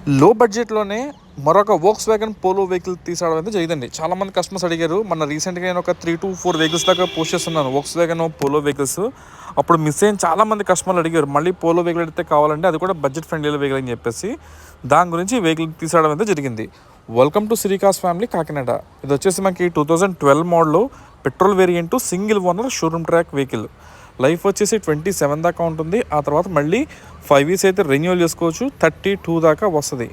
లో బడ్జెట్‌లోనే మరొక వోక్స్‌వ్యాగన్ పోలో వెహికల్ తీసుకురావడం అయితే జరిగిందండి. చాలామంది కస్టమర్స్ అడిగారు. మొన్న రీసెంట్‌గా నేను ఒక 3-4 వెహికల్స్ దాకా పోస్ట్ చేస్తున్నాను. Volkswagen polo vehicles. అప్పుడు మిస్ అయిన చాలామంది కస్టమర్లు అడిగారు. మళ్ళీ పోలో వెహికల్ అయితే కావాలండి. అది కూడా బడ్జెట్ ఫ్రెండ్లీ వెహికల్ అని చెప్పేసి. దాని గురించి ఈ వెహికల్ తీసుకురావడం అయితే జరిగింది. Welcome to Srikars family Kakinada. ఇది వచ్చేసి మనకి 2012 model petrol variant single owner showroom track vehicle. Life వచ్చేసి 27 దాకా ఉంటుంది. ఆ తర్వాత మళ్ళీ 5 ఇయర్స్ అయితే రెన్యూవల్ చేసుకోవచ్చు. 32 దాకా వస్తుంది.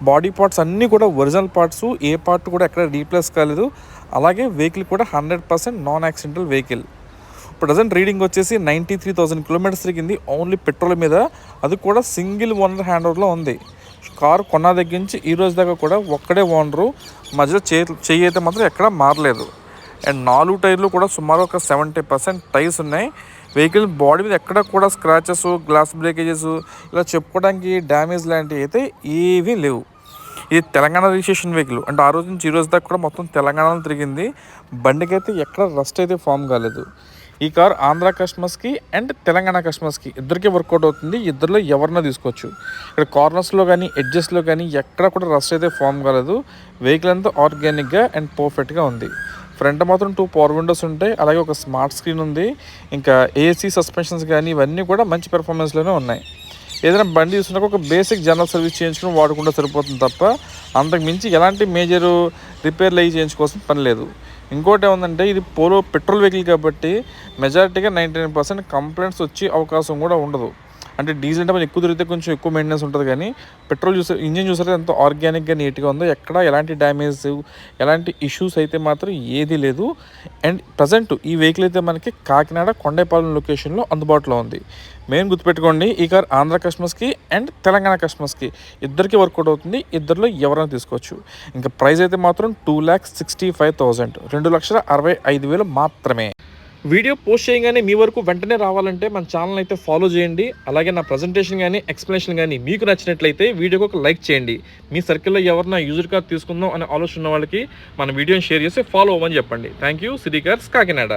బాడీ పార్ట్స్ అన్నీ కూడా ఒరిజినల్ పార్ట్స్, ఏ పార్ట్ కూడా ఎక్కడ రీప్లేస్ కాలేదు. అలాగే వెహికల్ కూడా 100% non accidental vehicle. Present reading వచ్చేసి 93,000 కిలోమీటర్స్ తిరిగింది ఓన్లీ పెట్రోల్ మీద. అది కూడా సింగిల్ ఓనర్ హ్యాండ్ ఓవర్లో ఉంది. కారు కొన్న దగ్గర నుంచి ఈ రోజు దాకా కూడా ఒక్కడే ఓనరు. మధ్యలో చెయ్యి అయితే మాత్రం ఎక్కడ మారలేదు. అండ్ 4 టైర్లు కూడా సుమారు ఒక 70% టైర్స్ ఉన్నాయి. వెహికల్ బాడీ మీద ఎక్కడ కూడా స్క్రాచెస్, గ్లాస్ బ్రేకేజెస్ ఇలా చెప్పుకోవడానికి డ్యామేజ్ లాంటివి అయితే ఏవీ లేవు. ఇది తెలంగాణ రిజిస్ట్రేషన్ వెహికల్. అంటే ఆ రోజు నుంచి ఈ రోజు దాకా కూడా మొత్తం తెలంగాణలో తిరిగింది. బండికి అయితే ఎక్కడ రస్ట్ అయితే ఫామ్ కాలేదు. ఈ కార్ ఆంధ్ర కస్టమర్స్కి అండ్ తెలంగాణ కస్టమర్స్కి ఇద్దరికీ వర్కౌట్ అవుతుంది. ఇద్దరిలో ఎవరినో తీసుకోవచ్చు. ఇక్కడ కార్నర్స్లో కానీ ఎడ్జెస్లో కానీ ఎక్కడ కూడా రస్ట్ అయితే ఫామ్ కాలేదు. వెహికల్ అంతా ఆర్గానిక్గా అండ్ పర్ఫెక్ట్గా ఉంది. ఫ్రంట్ మాత్రం 2 పవర్ విండోస్ ఉంటాయి. అలాగే ఒక స్మార్ట్ స్క్రీన్ ఉంది. ఇంకా ఏసీ సస్పెన్షన్స్ కానీ ఇవన్నీ కూడా మంచి పెర్ఫార్మెన్స్లోనే ఉన్నాయి. ఏదైనా బండి తీసుకున్నాక ఒక బేసిక్ జనరల్ సర్వీస్ చేయించుకుని వాడుకుంటే సరిపోతుంది తప్ప అంతకు మించి ఎలాంటి మేజర్ రిపేర్లు అయ్యి చేయించుకోవాల్సిన పని లేదు. ఇంకోటి ఏముందంటే ఇది పోలో పెట్రోల్ వెహికల్ కాబట్టి మెజారిటీగా 99% కంప్లైంట్స్ వచ్చే అవకాశం కూడా ఉండదు. అంటే డీజిల్ అంటే మనం ఎక్కువ తిరిగితే కొంచెం ఎక్కువ మెయింటెనెన్స్ ఉంటుంది. కానీ పెట్రోల్ ఇంజిన్ చూసారు ఎంతో ఆర్గానిక్గా నీట్గా ఉందో. ఎక్కడ ఎలాంటి డ్యామేజ్, ఎలాంటి ఇష్యూస్ అయితే మాత్రం ఏదీ లేదు. అండ్ ప్రజెంట్ ఈ వెహికల్ అయితే మనకి కాకినాడ కొండేపాలెం లొకేషన్లో అందుబాటులో ఉంది. మెయిన్ గుర్తుపెట్టుకోండి, ఈ కార్ ఆంధ్ర కస్టమర్స్కి అండ్ తెలంగాణ కస్టమర్స్కి ఇద్దరికి వర్కౌట్ అవుతుంది. ఇద్దరిలో ఎవరైనా తీసుకోవచ్చు. ఇంకా ప్రైస్ అయితే మాత్రం 2,65,000, 2,65,000 మాత్రమే. వీడియో పోస్ట్ చేయగానే మీ వరకు వెంటనే రావాలంటే మన ఛానల్ అయితే ఫాలో చేయండి. అలాగే నా ప్రజెంటేషన్ కానీ ఎక్స్ప్లెనేషన్ కానీ మీకు నచ్చినట్లయితే వీడియోకి ఒక లైక్ చేయండి. మీ సర్కిల్లో ఎవరైనా యూజర్ కార్ తీసుకుందాం అనే ఆలోచన ఉన్న వాళ్ళకి మన వీడియోని షేర్ చేసి ఫాలో అవ్వమని చెప్పండి. Thank you. శ్రీకార్స్ కాకినాడ.